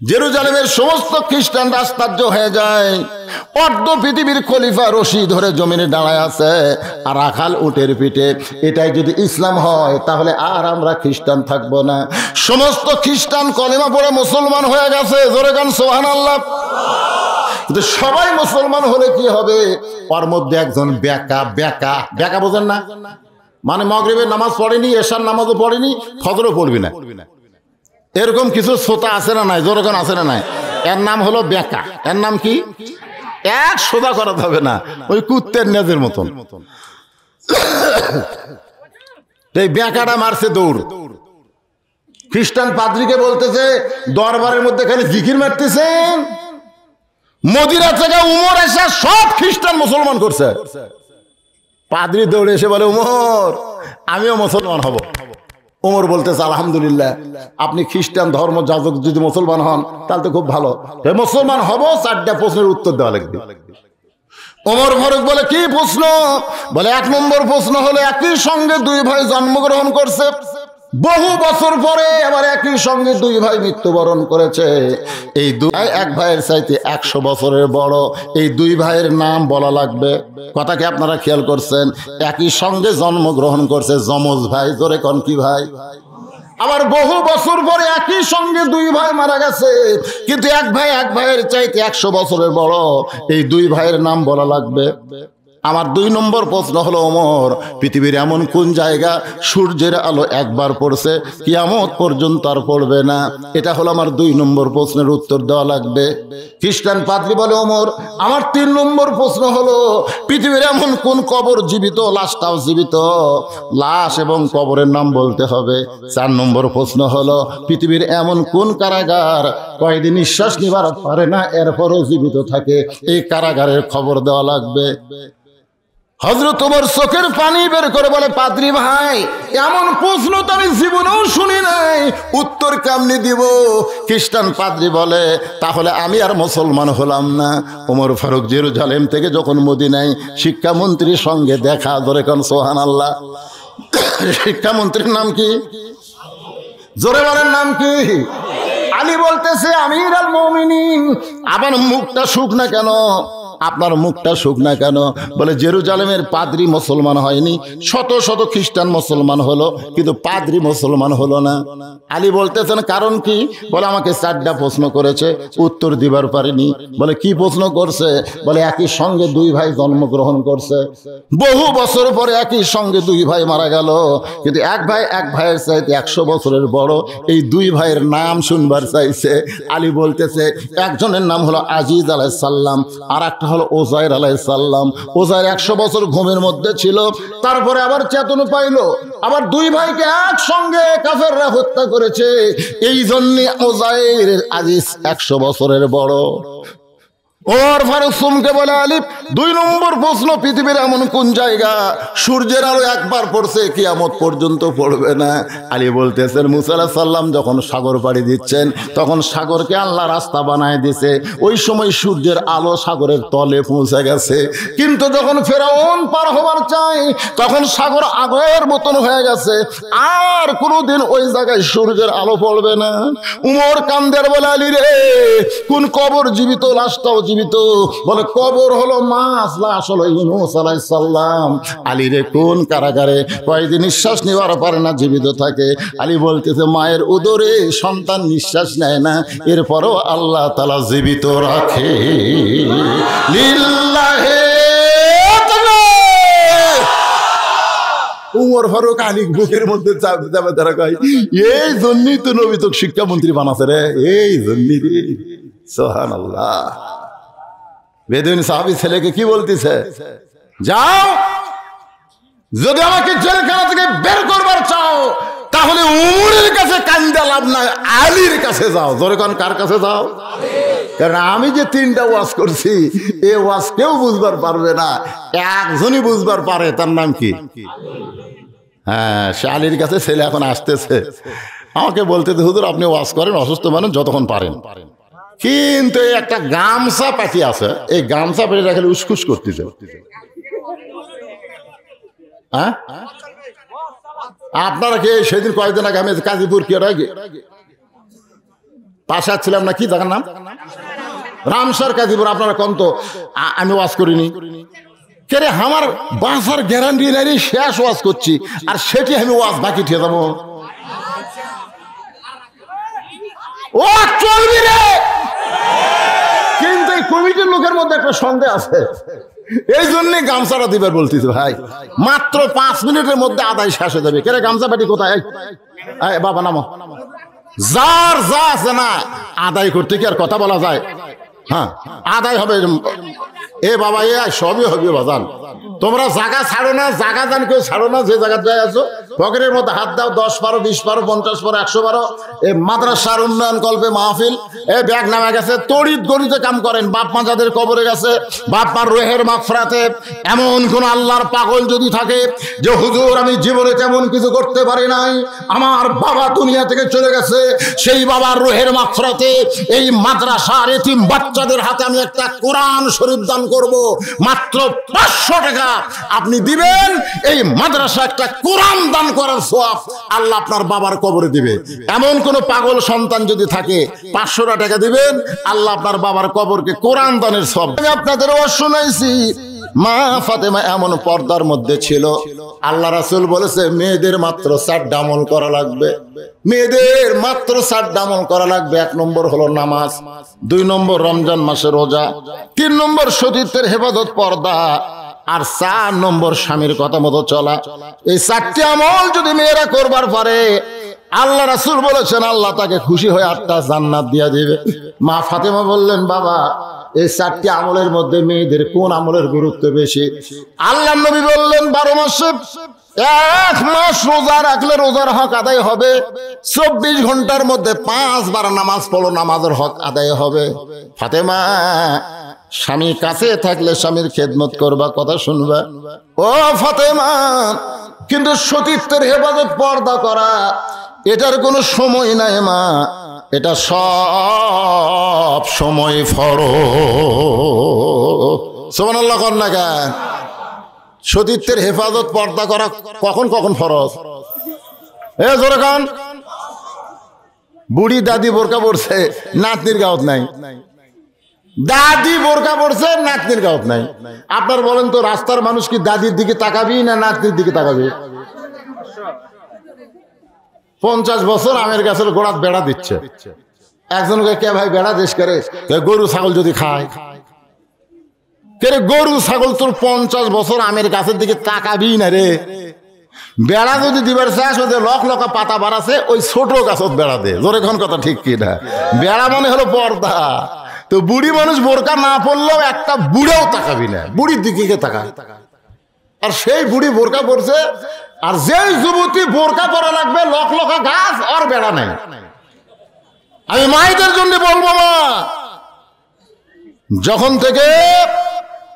জেরুজালেমের সমস্ত খ্রিস্টান আশ্চর্য হয়ে যায়। অর্ধ পৃথিবীর খলিফা রশি ধরে জমিনে দাঁড়ায় আছে আর রাখাল উটের পিঠে। এটাই যদি ইসলাম হয় তাহলে আর আমরা খ্রিস্টান থাকবো না। সমস্ত খ্রিস্টান কলেমা পড়ে মুসলমান হয়ে গেছে। জোরে গান সুবহানাল্লাহ। কিন্তু সবাই মুসলমান হলে কি হবে? ওর মধ্যে একজন বেকা বোঝেন না, মানে মাগরিবের নামাজ পড়েনি, এশার নামাজও পড়েনি, ফজরও পড়বি না, এরকম কিছু শ্রোতা আছে না নাই? জোরগান আছে না নাই? এর নাম হলো বেকা। এর নাম কি? এক সোজা করাতে হবে না, ওই কুত্তের নেজের মতন। এই বেকাটা মারছে দৌড়। খ্রিস্টান পাদ্রীকে বলতেছে দরবারের মধ্যে খালি জিকির মারতেছেন, মদিনা থেকে উমর এসে সব খ্রিস্টান মুসলমান করছে। পাদ্রী দৌড়ে এসে বলে, উমর আমিও মুসলমান হব। উমর বলতেছে, আলহামদুলিল্লাহ, আপনি খ্রিস্টান ধর্ম যাজক যদি মুসলমান হন তাহলে তো খুব ভালো। মুসলমান হব, 4টা প্রশ্নের উত্তর দেওয়া লাগবে। ওমর ফারুক বলে, কি প্রশ্ন? বলে, 1 নম্বর প্রশ্ন হলো একই সঙ্গে 2 ভাই জন্মগ্রহণ করছে, বহু বছর পরে আবার একই সঙ্গে 2 ভাই মৃত্যুবরণ করেছে। এই 2 ভাই এক ভাইয়ের চাইতে 100 বছরের বড়। এই 2 ভাইয়ের নাম বলা লাগবে। কথা কি আপনারা খেয়াল করছেন? একই সঙ্গে জন্মগ্রহণ করছে, যমজ ভাই। জোরে কোন কি ভাই? আবার বহু বছর পরে একই সঙ্গে 2 ভাই মারা গেছে, কিন্তু এক ভাইয়ের চাইতে 100 বছরের বড়। এই 2 ভাইয়ের নাম বলা লাগবে। আমার 2 নম্বর প্রশ্ন হলো, ওমর পৃথিবীর এমন কোন জায়গা সূর্যের আলো একবার পড়ছে কিয়ামত পর্যন্ত আর পড়বে না? এটা হলো আমার 2 নম্বর প্রশ্নের উত্তর দেওয়া লাগবে। খ্রিস্টান পাদ্রী বলে, ওমর আমার 3 নম্বর প্রশ্ন হলো পৃথিবীর এমন কোন কবর জীবিত, লাশটাও জীবিত, লাশ এবং কবরের নাম বলতে হবে। 4 নম্বর প্রশ্ন হলো পৃথিবীর এমন কোন কারাগার কয়েকদিন নিঃশ্বাস নিবার পারে না এরপরও জীবিত থাকে, এই কারাগারের খবর দেওয়া লাগবে। হযরত ওমর চোখের পানি বের করে বলে, পাদ্রী ভাই এমন প্রশ্ন তো আমি জীবনেও শুনি নাই, উত্তর কেমনে দিব? খ্রিস্টান পাদ্রী বলে, তাহলে আমি আর মুসলমান হলাম না। ওমর ফারুক জেরুজালেম থেকে যখন মদিনায় শিক্ষামন্ত্রীর সঙ্গে দেখা, ধরে কোন সুবহানাল্লাহ। শিক্ষামন্ত্রীর নাম কি? জোরে বলেন, নাম কি? আলী বলতেছে, আমির আল মুমিনিন, আবার মুখটা শুকনা কেন? আপনার মুখটা শুকনা কেন? বলে, জেরুজালেমের পাদ্রী মুসলমান হয়নি, শত শত খ্রিস্টান মুসলমান হলো, কিন্তু পাদ্রী মুসলমান হলো না। আলী বলতেছেন, কারণ কি? বলে, আমাকে 4টা প্রশ্ন করেছে, উত্তর দিবার পারিনি। বলে, কি প্রশ্ন করছে? বলে, একই সঙ্গে 2 ভাই জন্মগ্রহণ করছে, বহু বছর পরে একই সঙ্গে 2 ভাই মারা গেল, কিন্তু এক ভাইয়ের চাইতে 100 বছরের বড়। এই 2 ভাইয়ের নাম শুনবার চাইছে। আলী বলতেছে, একজনের নাম হলো আজিজ আলাইহিস সালাম, আর একটা হলো ওজাইর আলাইহিস সালাম। ওজাইর 100 বছর ঘুমের মধ্যে ছিল, তারপরে আবার চেতন পাইলো। আবার 2 ভাইকে একসঙ্গে কাফেররা হত্যা করেছে, এই জন্য ওজাইর আজিজ 100 বছরের বড়। ওমর ফারুক সুমকে বলে, আলী 2 নম্বর প্রশ্ন পৃথিবীর এমন কোন জায়গা সূর্যের আলো একবার পড়ছে কিয়ামত পর্যন্ত পড়বে না? আলী বলতেছেন, মুসা আলাইহিস সালাম যখন সাগর পাড়ি দিচ্ছেন তখন সাগরকে আল্লাহ রাস্তা বানায় দিয়েছে, ওই সময় সূর্যের আলো সাগরের তলে পৌঁছে গেছে, কিন্তু যখন ফেরাউন পার হবার চাই তখন সাগর আগের মতন হয়ে গেছে, আর কোনোদিন ওই জায়গায় সূর্যের আলো পড়বে না। উমর কান্দের বলে, আলী রে, কোন কবর জীবিত, লাশটাও জীবিত? বলে, কবর হলো মাছ, লাশ হলো ইউনূস আলাইহিস সালাম। আলী রে, কোন কারাগারে কয়েকদিন নিঃশ্বাস নিবার পারে না, জীবিত থাকে? আলী বলতেছে, মায়ের উদরে সন্তান নিঃশ্বাস নেয় না, এরপরও আল্লাহ তাআলা জীবিত রাখে। লিল্লাহি উমর ফারুক আলী বুকের মধ্যে যাবে, তারা কয়, এই জন্যই তো নবী তোকে শিক্ষামন্ত্রী বানাছে রে, এই জন্যই রে। সুবহানাল্লাহ। বেদুইন সাহাবী ছেলেকে কি বলতেছে, যাও, যদি আমাকে জেলখানা থেকে বের করবার চাও তাহলে উমরের কাছে কান্দা লাভ নাই, আলীর কাছে যাও। জোরে কোন, কার কাছে যাও? কারণ আমি যে 3টা ওয়াজ করছি, এই ওয়াজ কেউ বুঝবার পারবে না, একজনই বুঝবার পারে, তার নাম কি? হ্যাঁ, সে আলীর কাছে ছেলে এখন আসতেছে, আমাকে বলতেছে, হুজুর আপনি ওয়াজ করেন, অসুস্থ মানুষ যতক্ষণ পারেন, কিন্তু এই একটা গামছা পাখি আছে, এই গামছা পেটে রাখলে উসকুস করতেছে। হ্যাঁ, আপনারা কি সেদিন কয়েকদিন আগে আমি কাজীপুর কি আগে পাশে ছিলাম না, কি জায়গার নাম? রামসার কাজীপুর। আপনারা কোন তো আমি ওয়াজ করিনি কেরে, আমার বাসার গ্যারান্টি নাই, শেষ ওয়াজ করছি আর সেটি আমি ওয়াজ বাকি ঠিক যাবো। ও চলবি রে, কিন্তু এই কমিটির লোকের মধ্যে একটা সন্দেহ আছে, এই জন্যে গামছাটা দিবার বলতেছি ভাই। মাত্র 5 মিনিটের মধ্যে আদায় শেষ হয়ে যাবে। কেরে গামছা পাটি কোথায়? বাবা নামো। যার যা আছে না আদায় করতে কি আর কথা বলা যায়? হ্যাঁ, আদায় হবে। এ বাবা, এ সবই হবে বাজান। তোমরা জায়গা ছাড়ো না, জায়গা দান কেউ ছাড়ো না। যে জায়গা যায় আছো পকেটের মধ্যে হাত দাও। 10 বারো 20 বারো 50 বারো 100 বারো। এই মাদ্রাসার উন্নয়ন কল্পে মাহফিল এ ব্যাগ নামা গেছে। তড়িৎ গড়িতে কাম করেন। বাপ মা যাদের কবরে গেছে, বাপ মার রুহের মাগফিরাতে এমন কোন আল্লাহর পাগল যদি থাকে যে হুজুর আমি জীবনে তেমন কিছু করতে পারি নাই, আমার বাবা দুনিয়া থেকে চলে গেছে, সেই বাবার রুহের মাগফিরাতে এই মাদ্রাসার এতিম বাচ্চাদের হাতে আমি একটা কোরআন শরীফ দান করব। মাত্র 500 টাকা আপনি দিবেন, এই মাদ্রাসা একটা কোরআন দান করার সওয়াব আল্লাহ আপনার বাবার কবরে দিবে। এমন কোন পাগল সন্তান যদি থাকে 500 টাকা দিবেন, আল্লাহ আপনার বাবার কবরকে কোরআন দানের সওয়াব। আমি আপনাদের শুনাইছি মা ফাতেমা এমন পর্দার মধ্যে ছিল, আল্লাহ রাসূল বলেছে মেয়েদের মাত্র 4টা আমল করা লাগবে। মেয়েদের মাত্র 4টা আমল করা লাগবে। 1 নম্বর হলো নামাজ, 2 নম্বর রমজান মাসে রোজা, 3 নম্বর সতীত্বের হেফাজত পর্দা, আর 4 নম্বর স্বামীর কথা মতো চলা। এই 4টি আমল যদি মেয়েরা করবার পারে, আল্লাহ রাসূল বলেছেন আল্লাহ তাকে খুশি হয়ে 8টা জান্নাত দিয়ে দিবে। মা ফাতেমা বললেন বাবা এই 4টি আমলের মধ্যে মেয়েদের কোন আমলের গুরুত্ব বেশি? আল্লাহ নবী বললেন 12 মাসে 1 মাস রোজা রাখলে রোজার হক আদায় হবে। 24 ঘন্টার মধ্যে 5 বার নামাজ পড়ো, নামাজের হক আদায় হবে। ফাতেমা স্বামী কাছে থাকলে স্বামীর খেদমত করবা, কথা শুনবা। ও ফাতেমা, কিন্তু সতীত্বের হেফাজত পর্দা করা এটার কোনো সময় নাই মা, এটা সব সময় ফরজ। সুবহানাল্লাহ কোন না কেন? সতীত্বের হেফাজত পর্দা করা কখন কখন ফরজ? এ জোরে কান। বুড়ি দাদি বোরকা পড়ছে, নাতনির গাওত নাই। দাদি বোরকা পড়ছে, নাতনির গাওত নাই। আপনার বলেন তো রাস্তার মানুষ কি দাদির দিকে তাকাবি না নাতনির দিকে তাকাবি? 50 বছর আমের গাছের গোড়াত বেড়া দিচ্ছে। একজনকে কে ভাই বেড়া দেশ করে? গরু ছাগল যদি খায়। কে গরু ছাগল তোর 50 বছর আমের গাছের দিকে তাকাবি না রে। বেড়া যদি দিবার চাষ ওদের লক লকা পাতা বাড়াছে, ওই ছোট গাছত বেড়া দে। জোরে কোন কথা ঠিক কি না? বেড়া মানে হলো পর্দা। তো বুড়ি মানুষ বোরকা না পড়লেও একটা বুড়েও তাকাবি না, বুড়ির দিকে তাকায়। আর সেই বুড়ি বোরকা পড়ছে, আর যেই যুবতী বোরকা পরা লাগবে লক লকা গাছ আর বেড়া নাই। আমি মায়েদের জন্য বলবো মা, যখন থেকে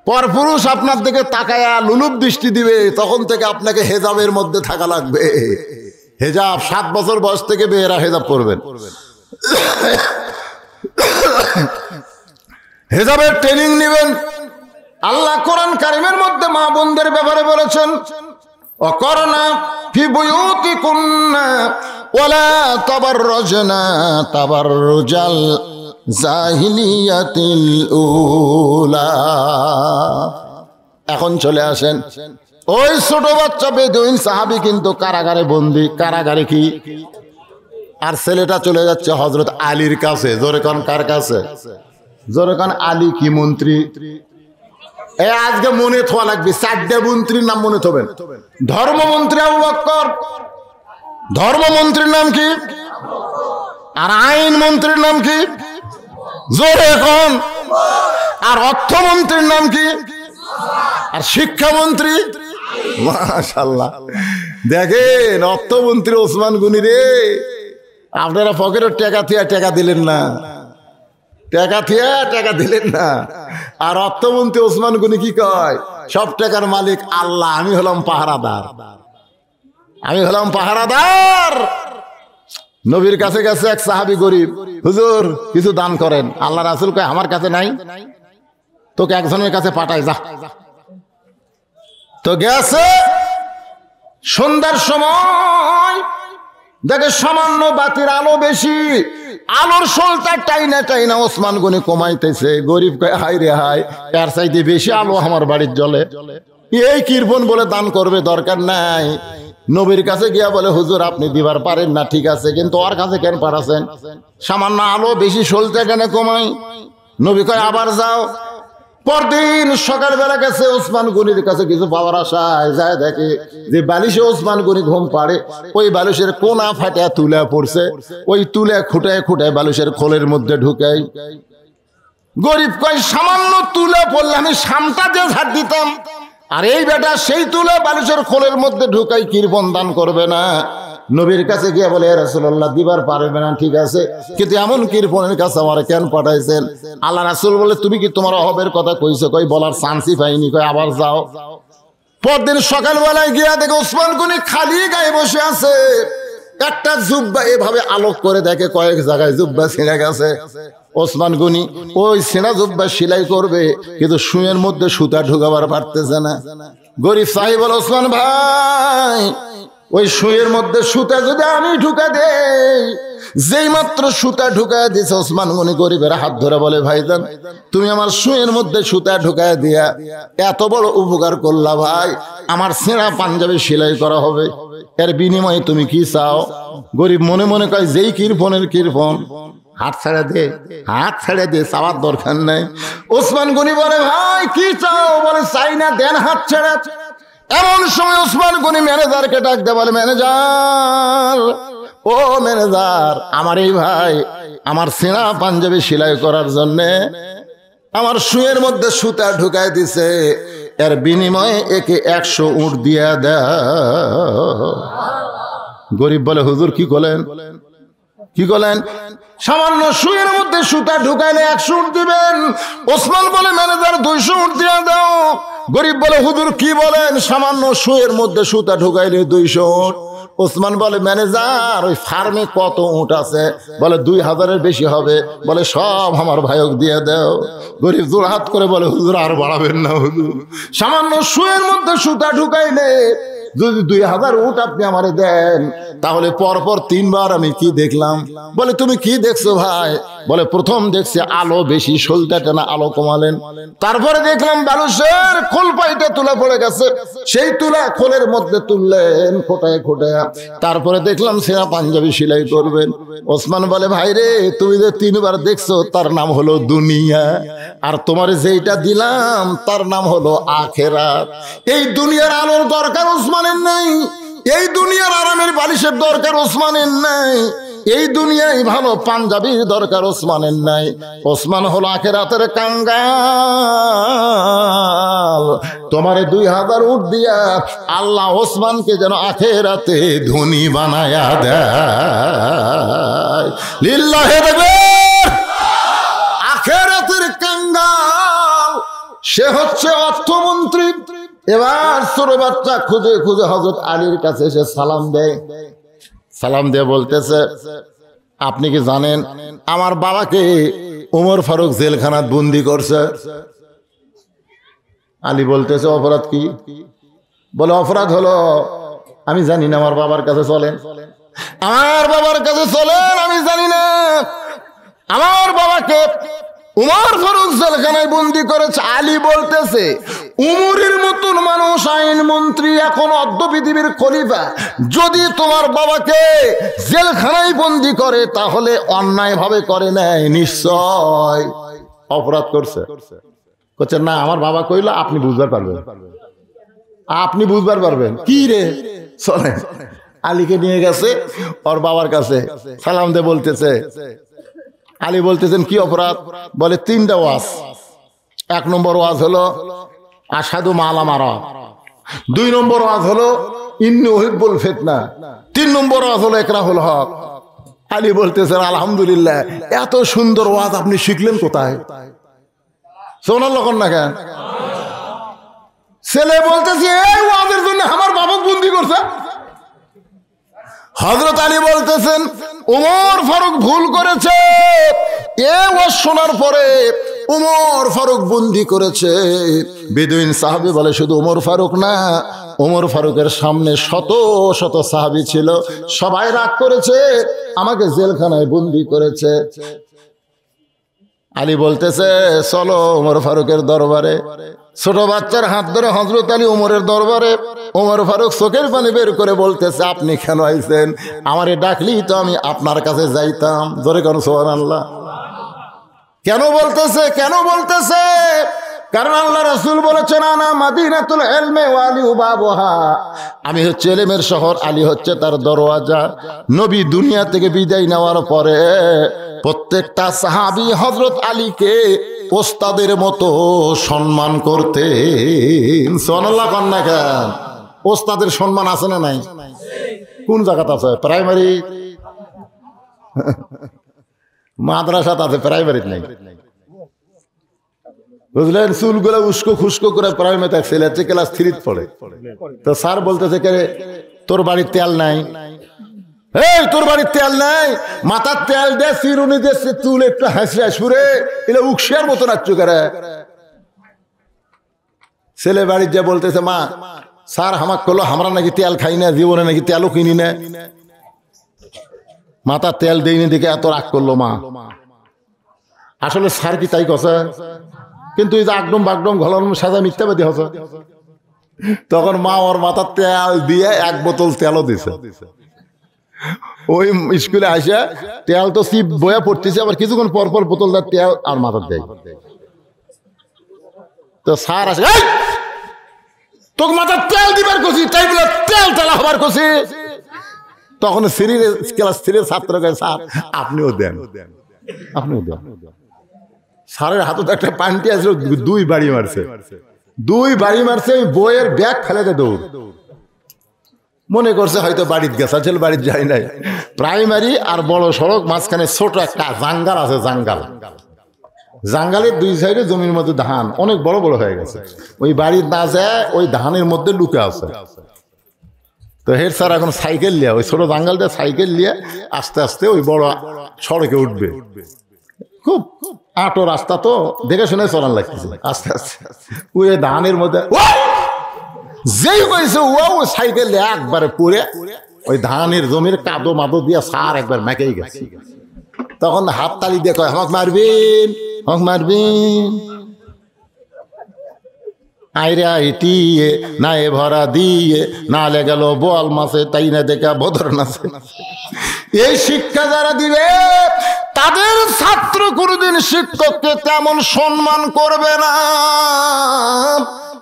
পরপুরুষ আপনার দিকে তাকায়া লুলুপ দৃষ্টি দিবে তখন থেকে আপনাকে হেজাবের মধ্যে থাকা লাগবে। হেজাব 7 বছর বয়স থেকে মেয়েরা হেজাব করবেন। হেজাবের ট্রেনিং নেবেন। আল্লাহ কোরআন কারিমের মধ্যে মা বোনদের ব্যাপারে বলেছেন অকরনা ফি বুয়ুতিকুন্না ওয়ালা তাবাররাজনা তাবাররুজাল জাহিলিয়াতিল উলা। এখন চলে আসেন, ওই ছোট বাচ্চা বেদুইন সাহাবী কিন্তু কারাগারে বন্দী। কারাগারে কি? আর ছেলেটা চলে যাচ্ছে হযরত আলীর কাছে। জোরে কোন কার কাছে? জোরে কোন আলী কি মন্ত্রী? এ আজকে মনে থোয়া লাগবে, 4টা মন্ত্রীর নাম মনে থবেন। ধর্মমন্ত্রী আবু বকর, ধর্মমন্ত্রীর নাম কি? আর আইন মন্ত্রীর নাম কি? জোরে এখন। আর অর্থমন্ত্রীর নাম কি? আর শিক্ষামন্ত্রী? মাশাআল্লাহ। দেখেন অর্থমন্ত্রী ওসমান গনি রে, আপনারা পকেটের টাকা থিয়া টাকা দিলেন না, টাকা থিয়া টাকা দিলেন না। আর অর্থমন্ত্রী ওসমান গনি কি কয়? সব টাকার মালিক আল্লাহ, আমি হলাম পাহারাদার, আমি হলাম পাহারাদার। নবীর কাছে গেছে এক সাহাবী গরিব, হুজুর কিছু দান করেন। আল্লাহ রাসূল কয় আমার কাছে নাই, তোকে একজনের কাছে পাঠাই যা। তো গেছে, সন্ধ্যার সময় দেখে সামান্য বাতির আলো বেশি, আলোর শোলটা টাইনা টাইনা ওসমান গনি কমাইতেছে। গরিব কয় হাই রে হাই, এর চাইতে বেশি আলো আমার বাড়ির জ্বলে, এই কৃপণ বলে দান করবে, দরকার নাই। নবীর কাছে গিয়া বলে হুজুর আপনি দিবার পারেন না, ঠিক আছে, কিন্তু ওর কাছে কেন পারাছেন? সামান্য আলো বেশি শোলটা কেন কমাই? নবী কয় আবার যাও। পরদিন সকালবেলা গেছে ওসমান গনির কাছে কিছু পাওয়ার আশায়, যায় দেখে যে বালিশে ওসমান গনি ঘুম পাড়ে, ওই বালিশের কোনা ফাটা তুলে পড়ছে, ওই তুলে খুঁটায় খুঁটায় বালিশের খোলের মধ্যে ঢুকাই। গরিব কয় সামান্য তুলে পড়লে আমি সামটা দিয়ে ঝাড় দিতাম, আর এই বেটা সেই তুলে বালিশের খোলের মধ্যে ঢুকাই, কৃপণ দান করবে না। নবীর কাছে গিয়ে বলে রাসূলুল্লাহ দিবার পারবে না, ঠিক আছে, কিন্তু এমন কৃপণের কাছে আমার কেন পাঠাইছেন? আল্লাহ রাসূল বলে তুমি কি তোমার অভাবের কথা কইছো? কই বলার চান্সই পাইনি। কই আবার যাও। পরদিন সকালবেলায় গিয়া দেখে ওসমান গনি খালি গায়ে বসে আছে, একটা জুব্বা এভাবে আলোক করে দেখে কয়েক জায়গায় জুব্বা ছিঁড়ে গেছে। ওসমান গনি ওই ছেঁড়া জুব্বা সেলাই করবে, কিন্তু সুঁয়ের মধ্যে সুতা ঢুকাবার পারতেছে না। গরিব সাহেব বলে ওসমান ভাই, ওই সুঁয়ের মধ্যে সুতা যদি আমি ঢুকা দেই, যেই মাত্র সুতা ঢুকায় দিছে, ওসমান গনি গরিবের হাত ধরে বলে ভাইজান তুমি আমার সুঁয়ের মধ্যে সুতা ঢুকায় দিয়া এত বড় উপকার করলা ভাই, আমার ছেঁড়া পাঞ্জাবি সেলাই করা হবে, এর বিনিময়ে তুমি কি চাও? গরিব মনে মনে কয় যেই কৃপণের কৃপণ, হাত ছেড়ে দে, হাত ছেড়ে দে, চাওয়ার দরকার নাই। ওসমান গনি বলে ভাই কি চাও? বলে চাই না, দেন হাত ছেড়ে। এমন সময় ওসমান গনি ম্যানেজারকে ডাক দেয়, বলে ম্যানেজার, ও ম্যানেজার, আমার এই ভাই আমার ছেঁড়া পাঞ্জাবি সেলাই করার জন্য আমার সুঁয়ের মধ্যে সুতা ঢুকায় দিছে, এর বিনিময়ে একে 100 উট দিয়া দেয়। গরিব বলে হুজুর কি করলেন? কি করলেন? সামান্য সুঁয়ের মধ্যে সুতা ঢুকাইলে 100 উট দিবেন। ওসমান বলে ম্যানেজার 200 উট দিয়া দাও। গরিব বলে হুজুর কি বলেন? সামান্য সুঁয়ের মধ্যে সুতা ঢুকাইলে 200 উট। ওসমান বলে ম্যানেজার ওই ফার্মে কত উট আছে? বলে 2000-এর বেশি হবে। বলে সব আমার ভাইক দিয়ে দাও। গরিব জোড়হাত করে বলে হুজুর আর বাড়াবেন না হুজুর, সামান্য সুঁয়ের মধ্যে সুতা ঢুকাইলে যদি 2000 উট আপনি আমারে দেন, তাহলে পরপর 3 বার আমি কি দেখলাম? বলে তুমি কি দেখছো ভাই? বলে প্রথম দেখছি আলো বেশি, শোলটা টানা আলো কমালেন, তারপরে দেখলাম বালুশের খোল পাইটা তুলে পড়ে গেছে, সেই তুলা খোলের মধ্যে তুললেন খোটায় খোটায়, তারপরে দেখলাম সেরা পাঞ্জাবি সেলাই করবেন। ওসমান বলে ভাই রে, তুমি যে 3 বার দেখছো তার নাম হলো দুনিয়া, আর তোমার যেইটা দিলাম তার নাম হলো আখেরাত। এই দুনিয়ার আলোর দরকার ওসমানের নাই, এই দুনিয়ার আরামের বালিশের দরকার ওসমানের নাই, এই দুনিয়ায় ভালো পাঞ্জাবির দরকার ওসমানের নাই। ওসমান হলো আখেরাতের কাঙ্গাল। তোমারে 2000 উট দিয়া আল্লাহ ওসমানকে যেন আখেরাতে ধনী বানায়া দেয়। লিল্লাহি তাকবীর। আখেরাতের কাঙ্গাল সে হচ্ছে অর্থমন্ত্রী। এবার ছোট বাচ্চা খুঁজে খুঁজে হযরত আলীর কাছে এসে সালাম দেয়। সালাম দিয়ে বলতেছে আপনি কি জানেন আমার বাবাকে ওমর ফারুক জেলখানাত বন্দি করছে? আলী বলতেছে অপরাধ কি? বলে অপরাধ হলো আমি জানি না, আমার বাবার কাছে চলেন, আমার বাবার কাছে চলেন, আমি জানি না আমার বাবাকে উমর ফারুক জেলখানায় বন্দি করেছে। আলী বলতেছে উমরের মতন মানুষ আইন মন্ত্রী, এখন অর্ধ পৃথিবীর খলিফা, যদি তোমার বাবাকে জেলখানায় বন্দি করে তাহলে অন্যায় ভাবে করে নাই, নিশ্চয় অপরাধ করছে। বলছে না, আমার বাবা কইলো আপনি বুঝবার পারবেন, আপনি বুঝবার পারবেন। কি রে? চলে আলীকে নিয়ে গেছে ওর বাবার কাছে, সালাম দে বলতেছে। আলী বলতেছেন কি অপরাধ? বলে 3টা ওয়াজ। 1 নম্বর ওয়াজ হলো আশহাদু মালা মারা, 2 নম্বর ওয়াজ হলো ইন্নী উহিব্বুল ফিতনা, 3 নম্বর ওয়াজ হলো ইকরাহুল হক। আলী বলতেছেন আলহামদুলিল্লাহ, এত সুন্দর ওয়াজ আপনি শিখলেন কোথায়? সুবহানাল্লাহ না কেন? ছেলে বলতেছে এই ওয়াজের জন্য আমার বাবা বন্দি করছে। হযরত আলী বলতেছেন ওমর ফারুক ভুল করেছে। এ ওয়াজ শোনার পরে ওমর ফারুক বন্দি করেছে। বেদুইন সাহাবী বলে শুধু ওমর ফারুক না, ওমর ফারুকের সামনে শত শত সাহাবী ছিল, সবাই রাগ করেছে, আমাকে জেলখানায় বন্দি করেছে। আলী বলতেছে চলো ওমর ফারুকের দরবারে। ছোট বাচ্চার হাত ধরে হযরত আলী ওমরের দরবারে। ওমর ফারুক চোখের পানি বের করে বলতেছে আপনি কেন আইছেন? আমারে ডাকলি তো আমি আপনার কাছে যাইতাম। জোরে কোন সুবহানাল্লাহ। কেন বলতেছে? কেন বলতেছে? কারণ আল্লাহ রাসূল বলেছেন আনা মাদিনাতুল ইলমি ওয়া আলী বাবুহা, আমি হচ্ছে ইলমের শহর, আলী হচ্ছে তার দরওয়াজা। নবী দুনিয়া থেকে বিদায় নেওয়ার পরে প্রত্যেকটা সাহাবী হযরত আলীকে ওস্তাদের মতো সম্মান করতেন। সুবহানাল্লাহ কন্যা কেন? ওস্তাদের সম্মান আছে না নাই? কোন জায়গাতে আছে? প্রাইমারি মাদ্রাসাতে আছে, প্রাইমারিতে নাই। বুঝলেন? চুলগুলো উস্কো খুস্কো করে প্রাইমারিতে ছেলে ক্লাস 3 পড়ে। তো স্যার বলতেছে কে তোর বাড়ির তেল নাই? এই তোর বাড়ির তেল নাই? মাথার তেল দে, চিরুনি দে, চুল একটু হাসি সুরে এলে উকশিয়ার মতো নাচু করে। ছেলে বাড়ির যা বলতেছে মা স্যার হামাক করলো, আমরা নাকি তেল খাই না, জীবনে নাকি তেলও কিনি না, মাথার তেল দেয়নি দেখে এত রাগ করলো মা। আসলে স্যার কি তাই কথা, কিন্তু এই যে আগডম বাগডম ঘলানো সাজা মিথ্যাবাদী হচ্ছে। তখন মা ওর মাথার তেল দিয়ে 1 বোতল তেলও দিছে। ওই স্কুলে আসে তেল তো সিপ বয়া পড়তেছে, আবার কিছুক্ষণ পর পর বোতলদার তেল আর মাথার দেয়। তো স্যার আসে তোকে মাথার তেল দিবার কছি, তাই বলে তেল তেলা হবার কছি। তখন ক্লাস 3 ছাত্রকে স্যার আপনিও দেন, আপনিও দেন। স্যারের হাতে তো একটা পান্টি আছে, 2 বাড়ি মারছে, 2 বাড়ি মারছে। ওই বইয়ের ব্যাগ ফেলে দৌড়। মনে করছে হয়তো বাড়িতে গেছে, আসলে বাড়িতে যায় নাই। প্রাইমারি আর বড় সড়ক মাঝখানে ছোট একটা জাঙ্গাল আছে, জাঙ্গাল। জাঙ্গালের 2 সাইডে জমির মধ্যে ধান অনেক বড় বড় হয়ে গেছে। ওই বাড়ির না যায় ওই ধানের মধ্যে লুকে আছে। তো হেড স্যার এখন সাইকেল লিয়া ওই ছোট জাঙ্গালটা সাইকেল লিয়ে আস্তে আস্তে ওই বড় সড়কে উঠবে। খুব আটো রাস্তা তো দেখে শুনে চলান লাগতেছে আস্তে আস্তে। ওই ধানের মধ্যে যেই কইছে ও সাইকেল একবারে পড়ে ওই ধানের জমির কাদো মাদো দিয়ে সার একবার মেকেই গেছে। তখন হাত তালি দিয়ে কয় আমাকে মারবেন, আমাকে মারবেন। আইরে আইটিয়ে না এ ভরা দিয়ে না লে গেল বল মাসে, তাই না দেখা বদর নাচে। এই শিক্ষা যারা দিবে তাদের ছাত্র কোনদিন শিক্ষককে তেমন সম্মান করবে না।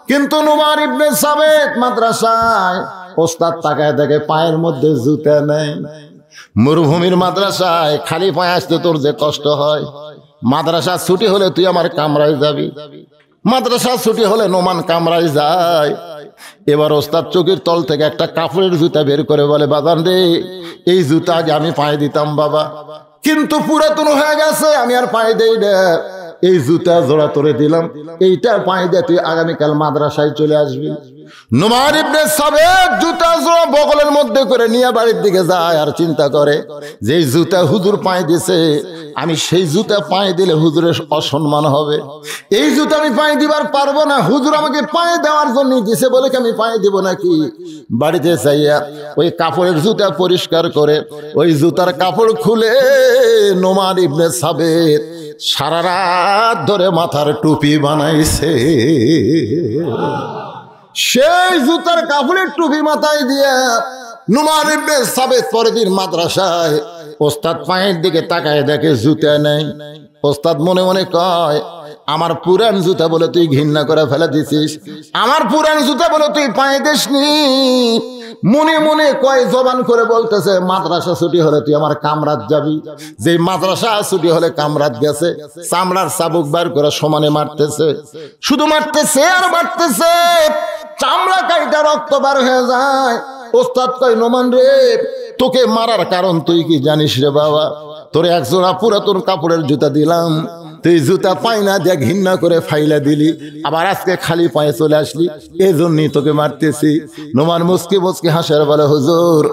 কিন্তু নুমান ইবনে সাবিত মাদ্রাসায় ওস্তাদ তাকায় দেখে পায়ের মধ্যে জুতা নেই। মরুভূমির মাদ্রাসায় খালি পায়ে আসতে তোর যে কষ্ট হয়, মাদ্রাসা ছুটি হলে তুই আমার কামরায় যাবি। মাদ্রাসা ছুটি হলে নোমান কামরায় যায়। এবার ওস্তাদ চোখের তল থেকে একটা কাপড়ের জুতা বের করে বলে বাজান রে, এই জুতা আগে আমি পায়ে দিতাম বাবা, কিন্তু পুরাতন হয়ে গেছে, আমি আর পায়ে দেই না। এই জুতা জোড়া তোরে দিলাম, এইটা পায়ে দিয়ে তুই আগামীকাল মাদ্রাসায় চলে আসবি। নুমান ইবনে সাবিত জুতা জোড়া বগলের মধ্যে করে নিয়ে বাড়ির দিকে যায় আর চিন্তা করে যে এই জুতা হুজুর পায়ে দিছে, আমি সেই জুতা পায়ে দিলে হুজুরের অসম্মান হবে। এই জুতা আমি পায়ে দিবার পারবো না, হুজুর আমাকে পায়ে দেওয়ার জন্য দিছে বলে কি আমি পায়ে দিব নাকি? বাড়িতে যাইয়া ওই কাপড়ের জুতা পরিষ্কার করে ওই জুতার কাপড় খুলে নুমান ইবনে সাবিত সারা রাত ধরে মাথার টুপি বানাইছে। সেই জুতার কাপড়ের টুপি মাথায় দিয়ে নুমান ইবনে সাবিত পরের দিন মাদ্রাসায় ওস্তাদ পায়ের দিকে তাকায় দেখে জুতা নেই। ওস্তাদ মনে মনে কয় আমার পুরান জুতা বলে তুই ঘৃণা করে ফেলে দিছিস, আমার পুরান জুতা বলে তুই পায়ে দিসনি। মনে মনে কয় জবান করে বলতেছে মাদ্রাসা ছুটি হলে তুই আমার কামরাত যাবি। যে মাদ্রাসা ছুটি হলে কামরাত গেছে, চামড়ার চাবুক বার করে সমানে মারতেছে, শুধু মারতেছে আর মারতেছে, চামড়া কাইটা রক্ত বার হয়ে যায়। ওস্তাদ কয় নোমান রে, তোকে মারার কারণ তুই কি জানিস রে বাবা? তোরে 1 জোড়া পুরাতন কাপড়ের জুতা দিলাম, তুই জুতা পায়না দিয়ে ঘৃণা করে ফাইলা দিলি, আবার আজকে খালি পায়ে চলে আসলি, এই জন্যই তোকে মারতেছি। নোমান মুসকি মুসকি হাসার বলে, হুজুর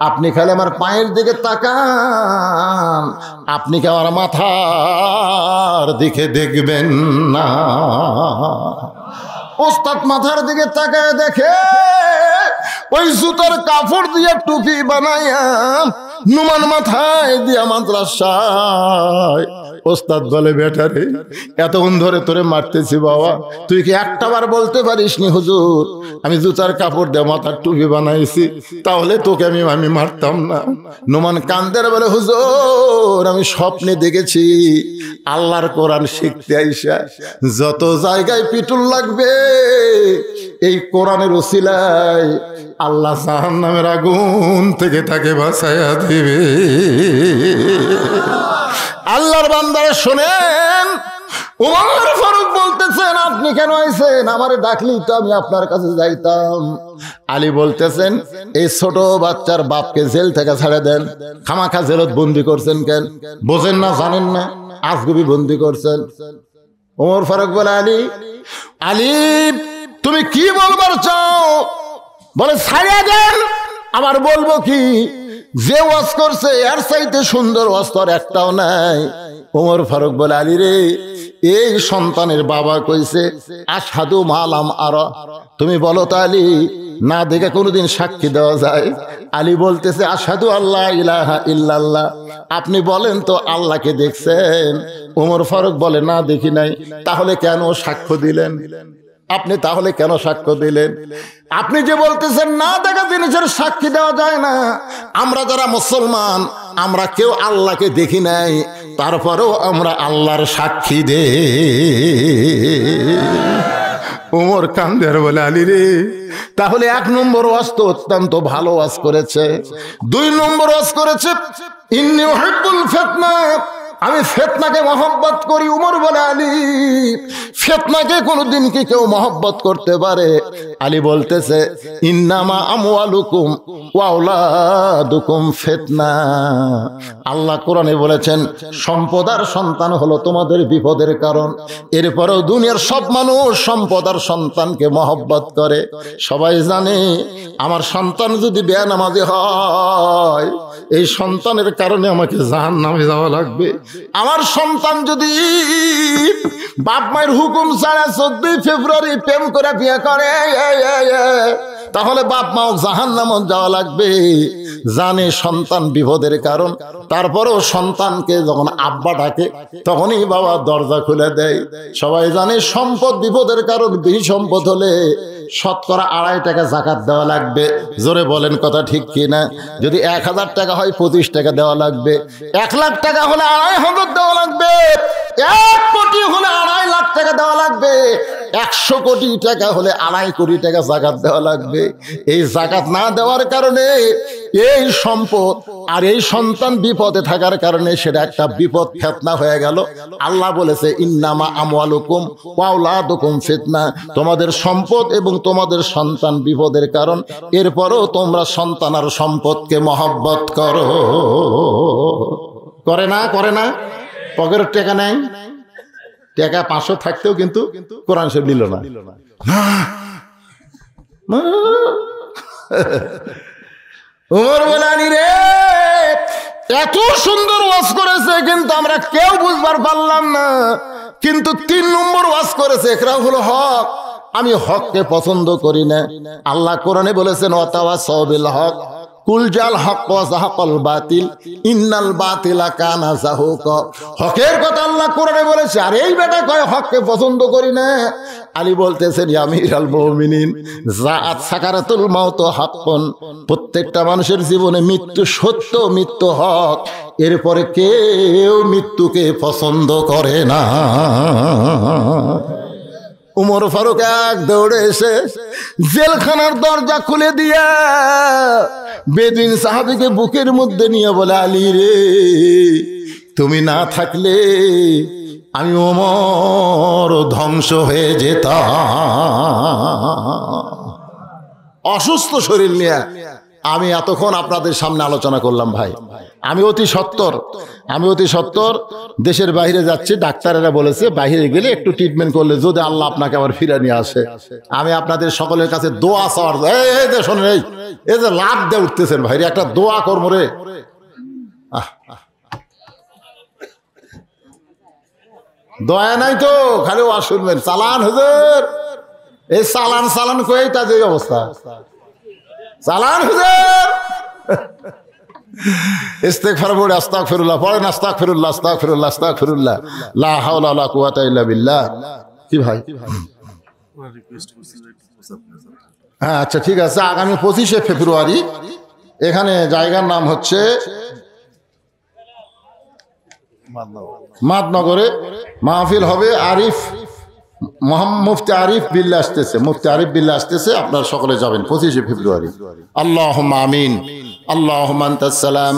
আপনি খালি আমার পায়ের দিকে তাকান, আপনি কি আমার মাথার দিকে দেখবেন না? ওস্তাদ মাথার দিকে তাকায় দেখে ওই জুতার কাপড় দিয়ে টুপি বানাইয়া নুমান মাথায় দিয়া মাদ্রাসায়। ওস্তাদ বলে, বেটারে এতক্ষণ ধরে তোরে মারতেছি বাবা, তুই কি একটাবার বলতে পারিস নি হুজুর আমি জুতার কাপড় দিয়ে মাথার টুপি বানাইছি, তাহলে তোকে আমি মারতাম না। নুমান কান্দের বলে, হুজুর আমি স্বপ্নে দেখেছি আল্লাহর কোরআন শিখতে আইসা যত জায়গায় পিটুল লাগবে এই কোরআনের উসিলায় আল্লাহ জাহান্নামের আগুন থেকে তাকে বাঁচাইয়া দিবে। আল্লাহর বান্দারা শোনেন, ওমর ফারুক বলতেছেন, আপনি কেন আইছেন? আমারে ডাকলি তো আমি আপনার কাছে যাইতাম। আলী বলতেছেন, এই ছোট বাচ্চার বাপকে জেল থেকে ছেড়ে দেন, খামাখা জেলত বন্দি করছেন কেন? বোঝেন না, জানেন না, আজগুবি বন্দি করছেন। ওমর ফারুক বলে, আলী তুমি কি বলবার চাও? বলে, ছাড়িয়ে দেন। আমার বলবো কি, যে ওয়াজ করছে এর চাইতে সুন্দর ওয়াজ তো আর একটাও নাই। ওমর ফারুক বলে, আলী রে, এই সন্তানের বাবা কইছে আশহাদু মালাম আরা, তুমি বলো তো আলী, না দেখে কোনোদিন সাক্ষী দেওয়া যায়? আলী বলতেছে, আশহাদু আল্লাহ ইলাহা ইল্লাল্লাহ। আপনি বলেন তো আল্লাহকে দেখছেন? ওমর ফারুক বলে, না দেখি নাই। তাহলে কেন সাক্ষ্য দিলেন? আপনি তাহলে কেন সাক্ষ্য দিলেন? আপনি যে বলতেছেন না দেখা জিনিসের সাক্ষী দেওয়া যায় না, আমরা যারা মুসলমান আমরা কেউ আল্লাহকে দেখি নাই, তারপরেও আমরা আল্লাহর সাক্ষী দে। ওমর কান্দের বলে, আলী রে, তাহলে 1 নম্বর ওয়াজ তো অত্যন্ত ভালো ওয়াজ করেছে। 2 নম্বর ওয়াজ করেছে ইন্নী উহিব্বুল ফিতনা, আমি ফিতনাকে মহব্বত করি। উমর বলে, আলী ফিতনাকে কোনদিন কি কেউ মহব্বত করতে পারে? আলী বলতেছে, ইন্নামা আমওয়ালুকুম ওয়া আওলাদুকুম ফিতনা। আল্লাহ কোরআনে বলেছেন সম্পদ আর সন্তান হলো তোমাদের বিপদের কারণ। এরপরেও দুনিয়ার সব মানুষ সম্পদ আর সন্তানকে মহব্বত করে। সবাই জানে আমার সন্তান যদি বেনামাজি হয় এই সন্তানের কারণে আমাকে জাহান্নামে যাওয়া লাগবে। আমার সন্তান যদি বাপ মায়ের হুকুম ছাড়া 14 ফেব্রুয়ারি প্রেম করে বিয়ে করে তাহলে বাপ মাও জাহান্নামে যাওয়া লাগবে। জানে সন্তান বিপদের কারণ, তারপরেও সন্তানকে যখন আব্বা ডাকে তখনই বাবা দরজা খুলে দেয়। সবাই জানে সম্পদ বিপদের কারণ। বেশি সম্পদ হলে শতকরা 2.5 টাকা জাকাত দেওয়া লাগবে। জোরে বলেন কথা ঠিক কিনা? যদি 1000 টাকা হয় 25 টাকা দেওয়া লাগবে। 1 লাখ টাকা হলে 2.5 দেওয়া লাগবে। 1 কোটি হলে 2.5 লাখ টাকা দেওয়া লাগবে। 100 কোটি টাকা হলে 2.5 কোটি টাকা জাকাত দেওয়া লাগবে। এই জাকাত না দেওয়ার কারণে এই সম্পদ আর এই সন্তান বিপদে থাকার কারণে সেটা একটা বিপদ ফিতনা হয়ে গেল। আল্লাহ বলেছে ইন্নামা আমওয়ালুকুম ওয়া আওলাদুকুম ফিতনা, তোমাদের সম্পদ এবং তোমাদের সন্তান বিপদের কারণ। এরপরও তোমরা সন্তান আর সম্পদকে মহব্বত করো। করে না? করে না? পকেটের টাকা নাই, টাকা 500 থাকতেও কিন্তু কোরআন শরীফ নিল না। ওমর বলে, আলী রে, এত সুন্দর ওয়াজ করেছে কিন্তু আমরা কেউ বুঝবার পারলাম না। কিন্তু 3 নম্বর ওয়াজ করেছে একরা হলো হক। আমি হককে পছন্দ করি না। আল্লাহ কোরআনে বলেছেন ওয়াতাওয়াসাউ বিল হক কুল জাল হক ওয়া যাহাকাল বাতিল ইন্নাল বাতিলা কানা যাহুকা। হকের কথা আল্লাহ কোরআনে বলেছে, আর এই বেটা কয় হককে পছন্দ করি না। আলী বলতেছেন ইয়া আমিরাল মুমিনিন, যাআত সাকারাতুল মাউত হাক্কুন, প্রত্যেকটা মানুষের জীবনে মৃত্যু সত্য, মৃত্যু হক। এরপরে কেউ মৃত্যুকে পছন্দ করে না। উমর ফারুক এক দৌড়ে এসে জেলখানার দরজা খুলে দিয়া বেদুইন সাহাবীকে বুকের মধ্যে নিয়ে বলে, আলী রে, তুমি না থাকলে আমি ওমর ধ্বংস হয়ে যেতাম। অসুস্থ শরীর নিয়ে আমি এতক্ষণ আপনাদের সামনে আলোচনা করলাম ভাই, আমি অতি সত্তর দেশের বাইরে যাচ্ছি, ডাক্তারেরা বলেছে বাইরে গেলে একটু ট্রিটমেন্ট করলে যদি আল্লাহ আপনাকে আবার ফিরে নিয়ে আসে, আমি আপনাদের সকলের কাছে দোয়া চাওয়ার, এই যে শোনেন, এই যে লাভ দিয়ে উঠতেছেন ভাই, একটা দোয়া করবো রে। দয়া নাই তো, খালি ওয়াজ শুনবেন। চালান হুজুর, এই চালান কইটা যে অবস্থা, চালান হুজুর। ইস্তেগফার পড়ে আস্তাগফিরুল্লাহ পড়েন, আস্তাগফিরুল্লাহ, লা হাওলা ওয়ালা কুওয়াতা ইল্লা বিল্লাহ। কি ভাই? হ্যাঁ আচ্ছা ঠিক আছে, আগামী 25শে ফেব্রুয়ারি এখানে জায়গার নাম হচ্ছে মাদনগরে মাহফিল হবে। মুফতি আরিফ বিল্লাহ আসতেছে, আপনারা সকলে যাবেন 25শে ফেব্রুয়ারি। আল্লাহুম্মা আমিন। আল্লাহুম্মা আনতাস সালাম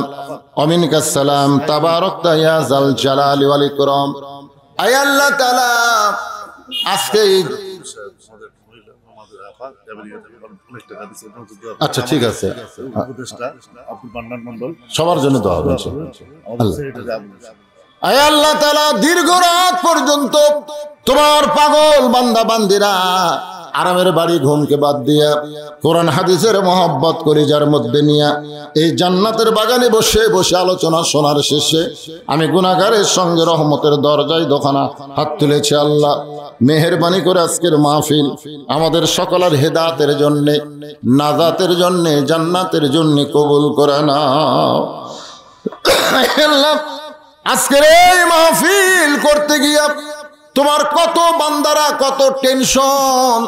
ওয়া মিনকাস সালাম, তাবারাকতা ইয়া যাল জালালি ওয়াল ইকরাম। আয় আল্লাহ তাআলা, আজকে আচ্ছা ঠিক আছে, সবার জন্য দোয়া হবে। আয় আল্লাহ তাআলা, দীর্ঘ রাত পর্যন্ত তোমার পাগল বান্দা বান্দিরা আরামের বাড়ি ঘুমকে বাদ দিয়া কোরআন হাদিসের মহব্বত করে যার মধ্যে নিয়া এই জান্নাতের বাগানে বসে বসে আলোচনা শোনার শেষে আমি গুনাহগারের সঙ্গে রহমতের দরজায় দোকানা হাত তুলেছি। আল্লাহ মেহেরবানি করে আজকের মাহফিল আমাদের সকলের হেদায়েতের জন্য, নাজাতের জন্য, জান্নাতের জন্য কবুল করে নাও। আল্লাহ আজকের এই মাহফিল করতে গিয়া তোমার কত বান্দারা কত টেনশন,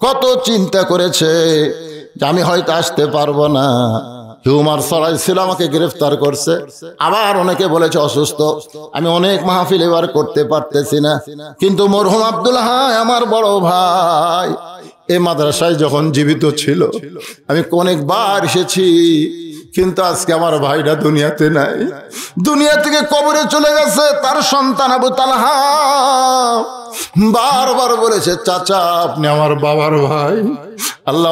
কত চিন্তা করেছে যে আমি হয়তো আসতে পারবো না। হিউমার সরাই ছিল, আমাকে গ্রেফতার করছে। আবার অনেকে বলেছে অসুস্থ, আমি অনেক মাহফিল এবার করতে পারতেছি না। কিন্তু মরহুম আব্দুল হাই আমার বড় ভাই এই মাদ্রাসায় যখন জীবিত ছিল আমি অনেকবার এসেছি, কিন্তু আজকে আমার ভাইটা দুনিয়াতে নাই, দুনিয়া থেকে কবরে চলে গেছে। তার সন্তান আবু তালহা বারবার বলেছে, চাচা আপনি আমার বাবার ভাই। আল্লাহ